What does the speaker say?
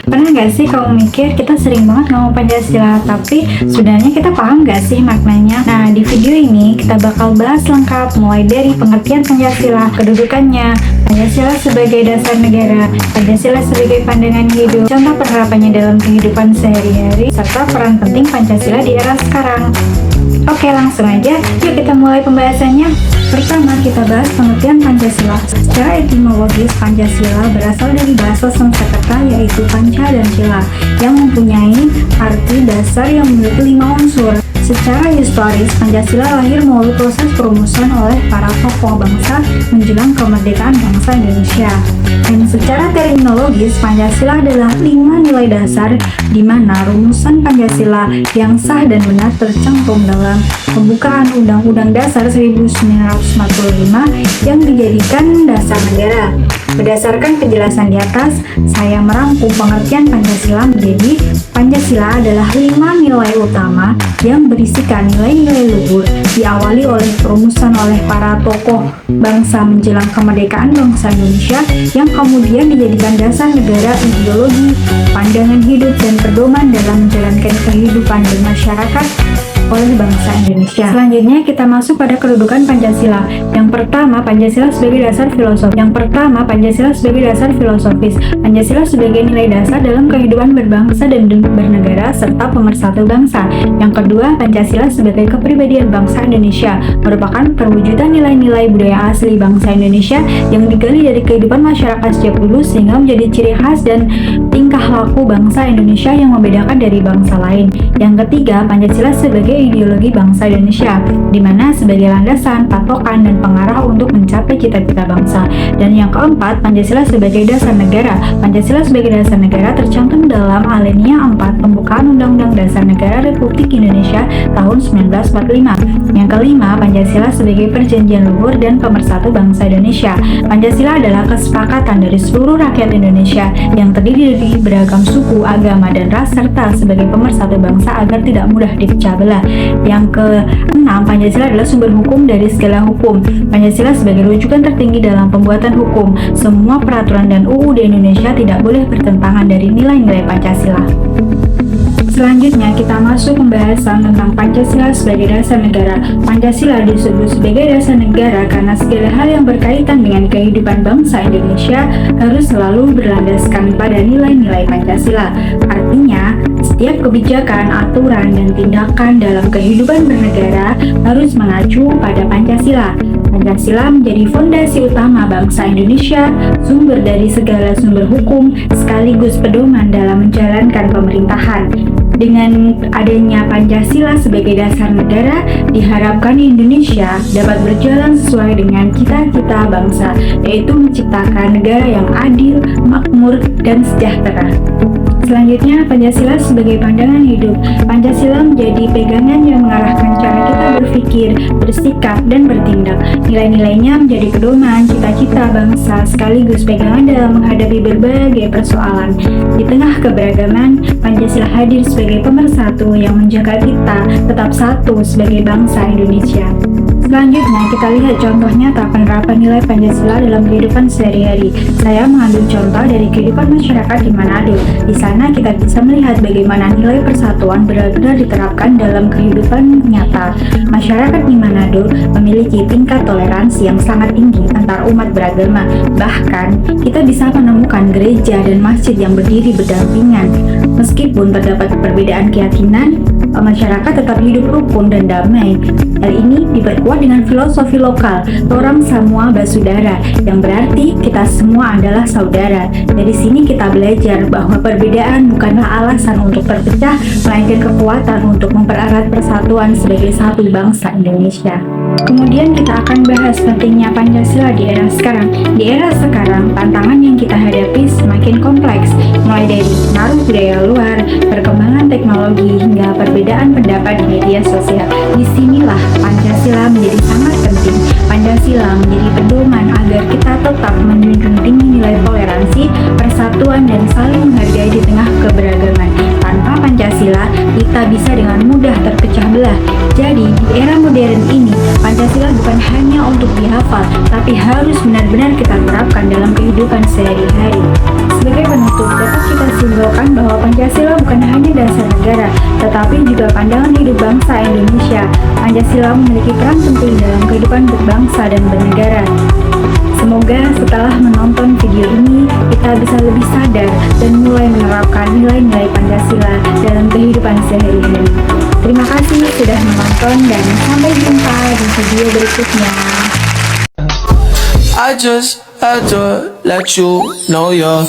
Pernah nggak sih kamu mikir kita sering banget ngomong Pancasila, tapi sebenarnya kita paham nggak sih maknanya? Nah, di video ini kita bakal bahas lengkap mulai dari pengertian Pancasila, kedudukannya, Pancasila sebagai dasar negara, Pancasila sebagai pandangan hidup, contoh penerapannya dalam kehidupan sehari-hari, serta peran penting Pancasila di era sekarang. Oke, langsung aja, yuk kita mulai pembahasannya. Pertama, kita bahas pengertian Pancasila. Secara etimologis, Pancasila berasal dari bahasa Sanskerta yaitu Panca dan Sila, yang mempunyai arti dasar yang memiliki 5 unsur. Secara historis, Pancasila lahir melalui proses perumusan oleh para tokoh bangsa menjelang kemerdekaan bangsa Indonesia. Dan secara terminologis, Pancasila adalah 5 nilai dasar di mana rumusan Pancasila yang sah dan benar tercantum dalam pembukaan Undang-Undang Dasar 1945 yang dijadikan dasar negara. Berdasarkan penjelasan di atas, saya merangkum pengertian Pancasila menjadi Pancasila adalah 5 nilai utama yang berisikan nilai-nilai luhur diawali oleh perumusan oleh para tokoh bangsa menjelang kemerdekaan bangsa Indonesia yang kemudian dijadikan dasar negara, ideologi, pandangan hidup, dan pedoman dalam menjalankan kehidupan bermasyarakat oleh bangsa Indonesia. Selanjutnya kita masuk pada kedudukan Pancasila. Yang pertama, Pancasila sebagai dasar filosofis. Pancasila sebagai nilai dasar dalam kehidupan berbangsa dan bernegara serta pemersatu bangsa. Yang kedua, Pancasila sebagai kepribadian bangsa Indonesia, merupakan perwujudan nilai-nilai budaya asli bangsa Indonesia yang digali dari kehidupan masyarakat sejak dulu sehingga menjadi ciri khas dan tingkah laku bangsa Indonesia yang membedakan dari bangsa lain. Yang ketiga, Pancasila sebagai ideologi bangsa Indonesia, di mana sebagai landasan, patokan, dan pengarah untuk mencapai cita-cita bangsa. Dan yang keempat, Pancasila sebagai dasar negara. Pancasila sebagai dasar negara tercantum dalam alinea 4 pembukaan Undang-Undang Dasar Negara Republik Indonesia tahun 1945. Yang kelima, Pancasila sebagai perjanjian luhur dan pemersatu bangsa Indonesia. Pancasila adalah kesepakatan dari seluruh rakyat Indonesia yang terdiri dari beragam suku, agama, dan ras serta sebagai pemersatu bangsa agar tidak mudah dipecah belah. Yang keenam, Pancasila adalah sumber hukum dari segala hukum. Pancasila sebagai rujukan tertinggi dalam pembuatan hukum. Semua peraturan dan UU di Indonesia tidak boleh bertentangan dari nilai-nilai Pancasila. Selanjutnya kita masuk pembahasan tentang Pancasila sebagai dasar negara. Pancasila disebut sebagai dasar negara karena segala hal yang berkaitan dengan kehidupan bangsa Indonesia harus selalu berlandaskan pada nilai-nilai Pancasila. Artinya, setiap kebijakan, aturan, dan tindakan dalam kehidupan bernegara harus mengacu pada Pancasila. Pancasila menjadi fondasi utama bangsa Indonesia, sumber dari segala sumber hukum, sekaligus pedoman dalam menjalankan pemerintahan. Dengan adanya Pancasila sebagai dasar negara, diharapkan Indonesia dapat berjalan sesuai dengan cita-cita bangsa, yaitu menciptakan negara yang adil, makmur, dan sejahtera. Selanjutnya, Pancasila sebagai pandangan hidup. Pancasila menjadi pegangan yang mengarahkan cara kita berpikir, bersikap, dan bertindak. Nilai-nilainya menjadi pedoman cita-cita bangsa sekaligus pegangan dalam menghadapi berbagai persoalan. Di tengah keberagaman, Pancasila hadir sebagai pemersatu yang menjaga kita tetap satu sebagai bangsa Indonesia. Selanjutnya, kita lihat contoh nyata penerapan nilai Pancasila dalam kehidupan sehari-hari. Saya mengambil contoh dari kehidupan masyarakat di Manado. Di sana kita bisa melihat bagaimana nilai persatuan benar-benar diterapkan dalam kehidupan nyata. Masyarakat di Manado memiliki tingkat toleransi yang sangat tinggi antar umat beragama. Bahkan, kita bisa menemukan gereja dan masjid yang berdiri berdampingan. Meskipun terdapat perbedaan keyakinan, masyarakat tetap hidup rukun dan damai. Hal ini diperkuat dengan filosofi lokal, Torang Samua Basudara, yang berarti kita semua adalah saudara. Dari sini kita belajar bahwa perbedaan bukanlah alasan untuk terpecah, melainkan kekuatan untuk mempererat persatuan sebagai satu bangsa Indonesia. Kemudian kita akan bahas pentingnya Pancasila di era sekarang. Di era sekarang, tantangan yang kita hadapi semakin kompleks, mulai dari pengaruh budaya luar, perkembangan teknologi, hingga perbedaan pendapat di media sosial. Disinilah Pancasila menjadi sangat penting. Pancasila menjadi pedoman agar kita tetap menjunjung tinggi nilai toleransi, persatuan, dan saling menghargai di tengah keberagaman. Tanpa Pancasila, kita bisa dengan mudah terpecah belah. Jadi, di era modern ini, Pancasila bukan hanya untuk dihafal, tapi harus benar-benar kita terapkan dalam kehidupan sehari-hari. Sebagai penutup, dapat kita simpulkan bahwa Pancasila bukan hanya dasar negara, tetapi juga pandangan hidup bangsa Indonesia. Pancasila memiliki peran penting dalam kehidupan berbangsa dan bernegara. Semoga setelah menonton video ini, kita bisa lebih sadar dan mulai menerapkan nilai-nilai Pancasila dalam kehidupan sehari-hari. Terima kasih sudah menonton dan sampai jumpa di video berikutnya. I just had to let you know you're